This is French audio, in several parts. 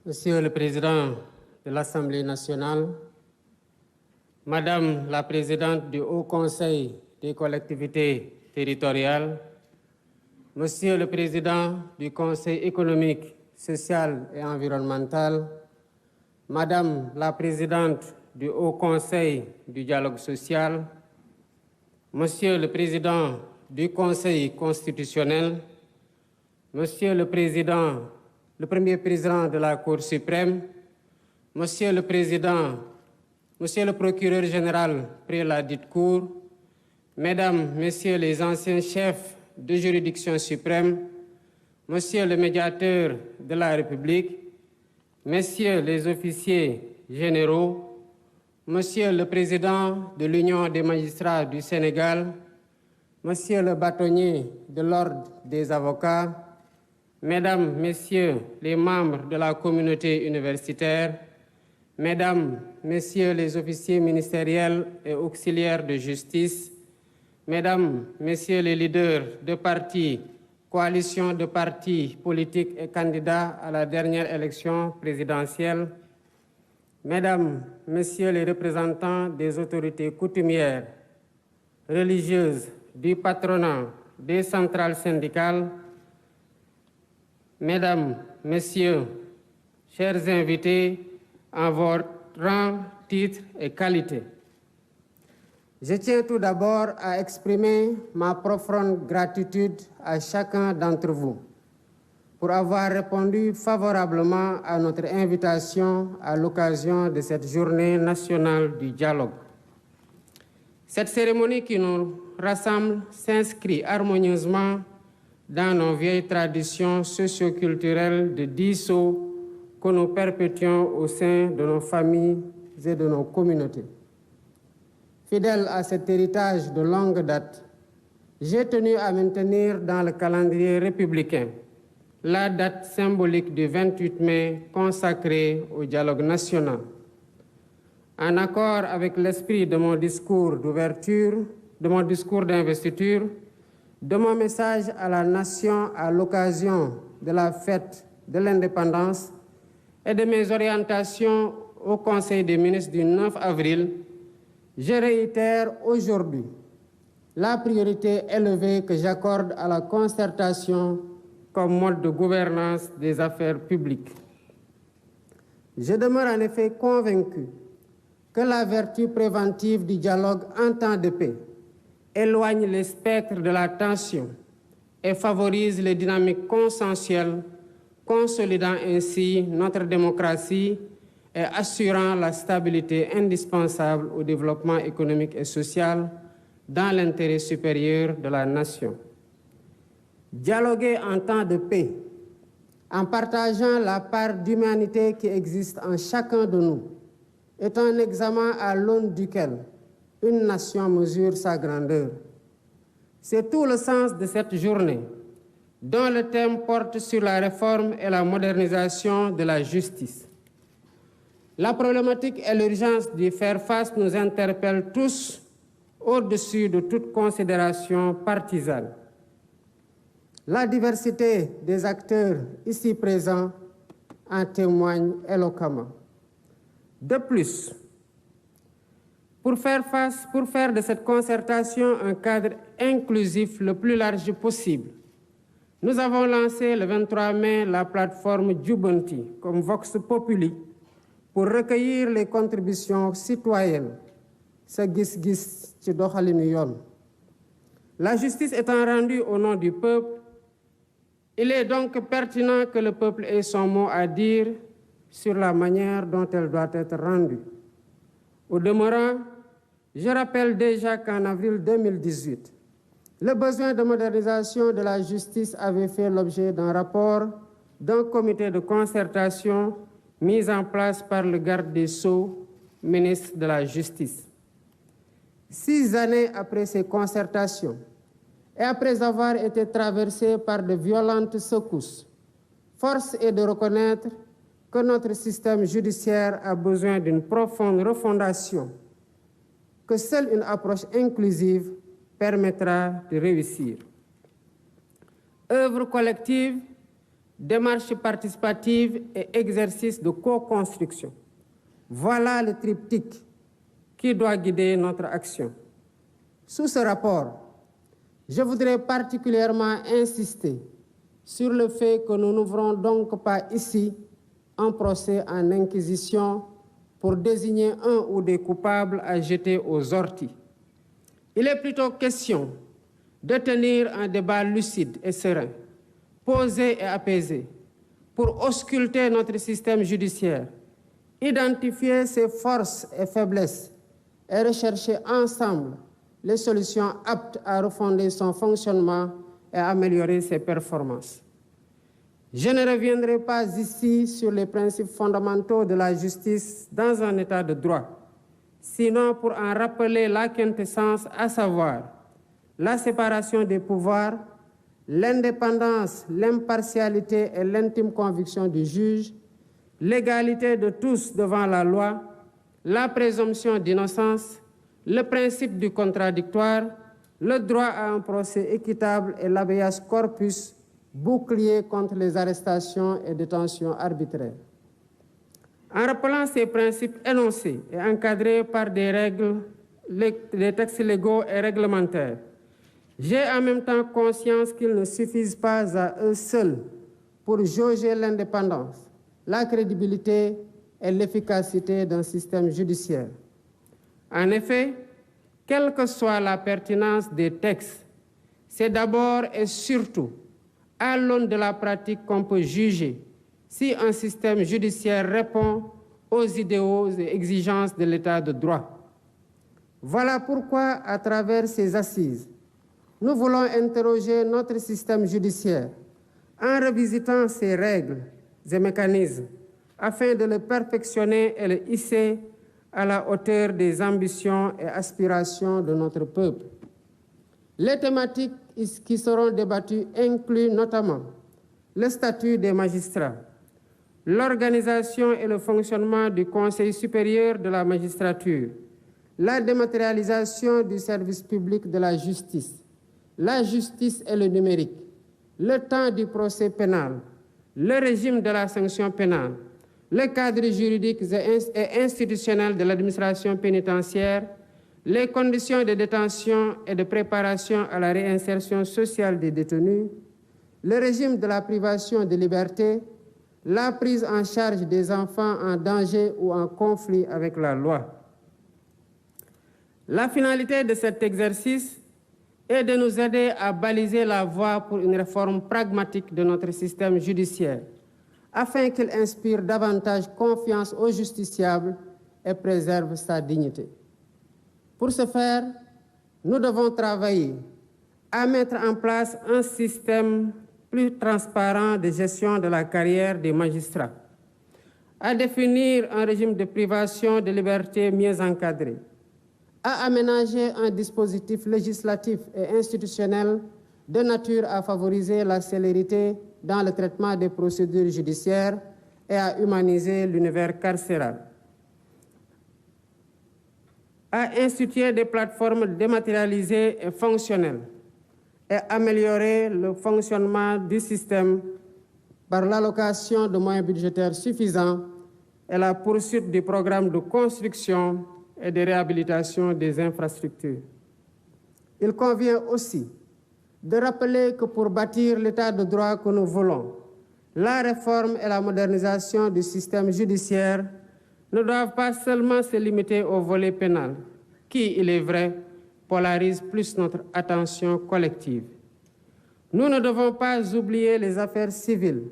Monsieur le Président de l'Assemblée nationale, Madame la Présidente du Haut Conseil des collectivités territoriales, Monsieur le Président du Conseil économique, social et environnemental, Madame la Présidente du Haut Conseil du dialogue social, Monsieur le Président du Conseil constitutionnel, Monsieur le Premier Président de la Cour suprême, Monsieur le Procureur général près la dite Cour, Mesdames, Messieurs les anciens chefs de juridiction suprême, Monsieur le Médiateur de la République, Messieurs les officiers généraux, Monsieur le Président de l'Union des magistrats du Sénégal, Monsieur le bâtonnier de l'Ordre des avocats, Mesdames, Messieurs les membres de la communauté universitaire, Mesdames, Messieurs les officiers ministériels et auxiliaires de justice, Mesdames, Messieurs les leaders de partis, coalitions de partis politiques et candidats à la dernière élection présidentielle, Mesdames, Messieurs les représentants des autorités coutumières, religieuses, du patronat, des centrales syndicales, Mesdames, Messieurs, chers invités, en votre rang, titre et qualité. Je tiens tout d'abord à exprimer ma profonde gratitude à chacun d'entre vous pour avoir répondu favorablement à notre invitation à l'occasion de cette journée nationale du dialogue. Cette cérémonie qui nous rassemble s'inscrit harmonieusement dans nos vieilles traditions socio-culturelles de dialogue que nous perpétuons au sein de nos familles et de nos communautés. Fidèle à cet héritage de longue date, j'ai tenu à maintenir dans le calendrier républicain la date symbolique du 28 mai consacrée au dialogue national. En accord avec l'esprit de mon discours d'ouverture, de mon discours d'investiture, de mon message à la nation à l'occasion de la fête de l'indépendance et de mes orientations au Conseil des ministres du 9 avril, je réitère aujourd'hui la priorité élevée que j'accorde à la concertation comme mode de gouvernance des affaires publiques. Je demeure en effet convaincu que la vertu préventive du dialogue en temps de paix éloigne les spectres de la tension et favorise les dynamiques consensuelles, consolidant ainsi notre démocratie et assurant la stabilité indispensable au développement économique et social dans l'intérêt supérieur de la nation. Dialoguer en temps de paix, en partageant la part d'humanité qui existe en chacun de nous, est un examen à l'aune duquel une nation mesure sa grandeur. C'est tout le sens de cette journée, dont le thème porte sur la réforme et la modernisation de la justice. La problématique et l'urgence d'y faire face nous interpellent tous au-dessus de toute considération partisane. La diversité des acteurs ici présents en témoigne éloquemment. De plus, pour faire de cette concertation un cadre inclusif le plus large possible, nous avons lancé le 23 mai la plateforme Jubanti comme Vox Populi pour recueillir les contributions citoyennes. La justice étant rendue au nom du peuple, il est donc pertinent que le peuple ait son mot à dire sur la manière dont elle doit être rendue. Au demeurant, je rappelle déjà qu'en avril 2018, le besoin de modernisation de la justice avait fait l'objet d'un rapport d'un comité de concertation mis en place par le garde des Sceaux, ministre de la Justice. 6 années après ces concertations, et après avoir été traversées par de violentes secousses, force est de reconnaître que notre système judiciaire a besoin d'une profonde refondation, que seule une approche inclusive permettra de réussir. Œuvre collective démarche participative et exercice de co-construction. Voilà le triptyque qui doit guider notre action. Sous ce rapport, je voudrais particulièrement insister sur le fait que nous n'ouvrons donc pas ici un procès en inquisition pour désigner un ou des coupables à jeter aux orties. Il est plutôt question de tenir un débat lucide et serein, posé et apaisé, pour ausculter notre système judiciaire, identifier ses forces et faiblesses et rechercher ensemble les solutions aptes à refonder son fonctionnement et à améliorer ses performances. Je ne reviendrai pas ici sur les principes fondamentaux de la justice dans un état de droit, sinon pour en rappeler la quintessence, à savoir la séparation des pouvoirs, l'indépendance, l'impartialité et l'intime conviction du juge, l'égalité de tous devant la loi, la présomption d'innocence, le principe du contradictoire, le droit à un procès équitable et l'habeas corpus, bouclier contre les arrestations et détentions arbitraires. En rappelant ces principes énoncés et encadrés par des textes légaux et réglementaires, j'ai en même temps conscience qu'ils ne suffisent pas à eux seuls pour jauger l'indépendance, la crédibilité et l'efficacité d'un système judiciaire. En effet, quelle que soit la pertinence des textes, c'est d'abord et surtout à l'aune de la pratique qu'on peut juger si un système judiciaire répond aux idéaux et exigences de l'état de droit. Voilà pourquoi, à travers ces assises, nous voulons interroger notre système judiciaire en revisitant ses règles et mécanismes afin de le perfectionner et le hisser à la hauteur des ambitions et aspirations de notre peuple. Les thématiques qui seront débattues incluent notamment le statut des magistrats, l'organisation et le fonctionnement du Conseil supérieur de la magistrature, la dématérialisation du service public de la justice et le numérique, le temps du procès pénal, le régime de la sanction pénale, le cadre juridique et institutionnel de l'administration pénitentiaire, les conditions de détention et de préparation à la réinsertion sociale des détenus, le régime de la privation de liberté, la prise en charge des enfants en danger ou en conflit avec la loi. La finalité de cet exercice est de nous aider à baliser la voie pour une réforme pragmatique de notre système judiciaire, afin qu'il inspire davantage confiance aux justiciables et préserve sa dignité. Pour ce faire, nous devons travailler à mettre en place un système plus transparent de gestion de la carrière des magistrats, à définir un régime de privation de liberté mieux encadré, à aménager un dispositif législatif et institutionnel de nature à favoriser la célérité dans le traitement des procédures judiciaires et à humaniser l'univers carcéral, à instituer des plateformes dématérialisées et fonctionnelles et améliorer le fonctionnement du système par l'allocation de moyens budgétaires suffisants et la poursuite du programme de construction et de réhabilitation des infrastructures. Il convient aussi de rappeler que pour bâtir l'état de droit que nous voulons, la réforme et la modernisation du système judiciaire ne doivent pas seulement se limiter au volet pénal, qui, il est vrai, polarise plus notre attention collective. Nous ne devons pas oublier les affaires civiles,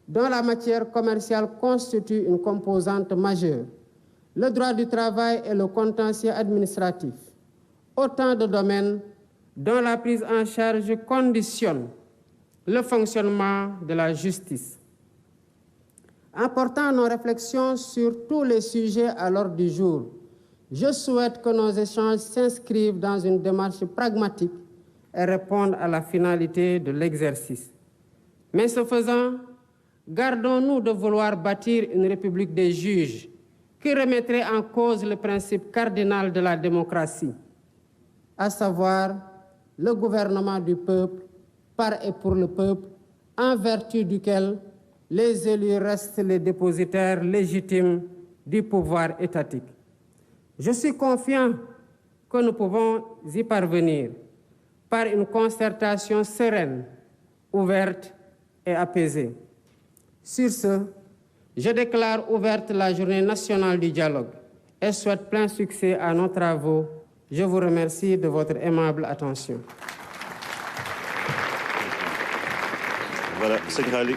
dont la matière commerciale constitue une composante majeure, le droit du travail et le contentieux administratif, autant de domaines dont la prise en charge conditionne le fonctionnement de la justice. En portant nos réflexions sur tous les sujets à l'ordre du jour, je souhaite que nos échanges s'inscrivent dans une démarche pragmatique et répondent à la finalité de l'exercice. Mais ce faisant, gardons-nous de vouloir bâtir une république des juges qui remettrait en cause le principe cardinal de la démocratie, à savoir le gouvernement du peuple, par et pour le peuple, en vertu duquel les élus restent les dépositaires légitimes du pouvoir étatique. Je suis confiant que nous pouvons y parvenir par une concertation sereine, ouverte et apaisée. Sur ce, je déclare ouverte la Journée nationale du dialogue et souhaite plein succès à nos travaux. Je vous remercie de votre aimable attention. Voilà, Seigneur Ali.